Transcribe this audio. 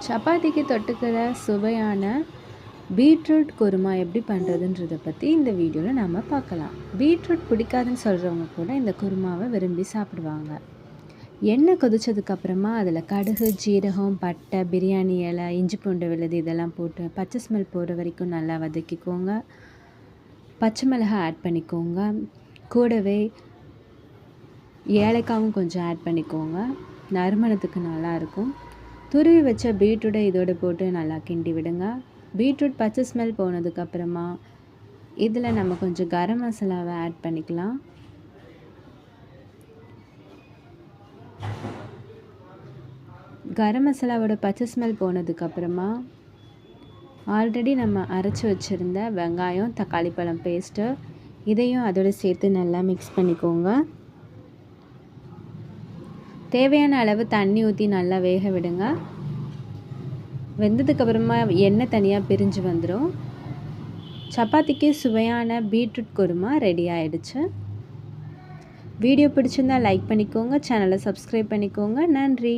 சப்பாத்திக்கு தொட்டுக்கிற சுவையான பீட்ரூட் குருமா எப்படி பண்ணுறதுன்றதை பற்றி இந்த வீடியோவில் நாம் பார்க்கலாம். பீட்ரூட் பிடிக்காதுன்னு சொல்கிறவங்க கூட இந்த குருமாவை விரும்பி சாப்பிடுவாங்க. எண்ணெய் கொதிச்சதுக்கப்புறமா அதில் கடுகு, ஜீரகம், பட்டை, பிரியாணி இலை, இஞ்சி பூண்டு விழுது இதெல்லாம் போட்டு பச்சை ஸ்மெல் போகிற வரைக்கும் நல்லா வதக்கிக்கோங்க. பச்சை மிளகாய் ஆட் பண்ணிக்கோங்க. கூடவே ஏலக்காவும் கொஞ்சம் ஆட் பண்ணிக்கோங்க. நறுமணத்துக்கு நல்லாயிருக்கும். துருவி வச்ச பீட்ரூட்டை இதோடு போட்டு நல்லா கிண்டி விடுங்க. பீட்ரூட் பச்சை ஸ்மெல் போனதுக்கப்புறமா இதில் நம்ம கொஞ்சம் கரம் மசாலாவை ஆட் பண்ணிக்கலாம். கரம் மசாலாவோட பச்சை ஸ்மெல் போனதுக்கப்புறமா ஆல்ரெடி நம்ம அரைச்சி வச்சுருந்த வெங்காயம், தக்காளி பழம் பேஸ்ட்டு இதையும் அதோடு சேர்த்து நல்லா மிக்ஸ் பண்ணிக்கோங்க. தேவையான அளவு தண்ணி ஊற்றி நல்லா வேக விடுங்க. வெந்ததுக்கப்புறமா எண்ணெய் தனியாக பிரிஞ்சு வந்துடும். சப்பாத்திக்கு சுவையான பீட்ரூட் குருமா ரெடி ஆகிடுச்சு. வீடியோ பிடிச்சிருந்தால் லைக் பண்ணிக்கோங்க, சேனலை சப்ஸ்கிரைப் பண்ணிக்கோங்க. நன்றி.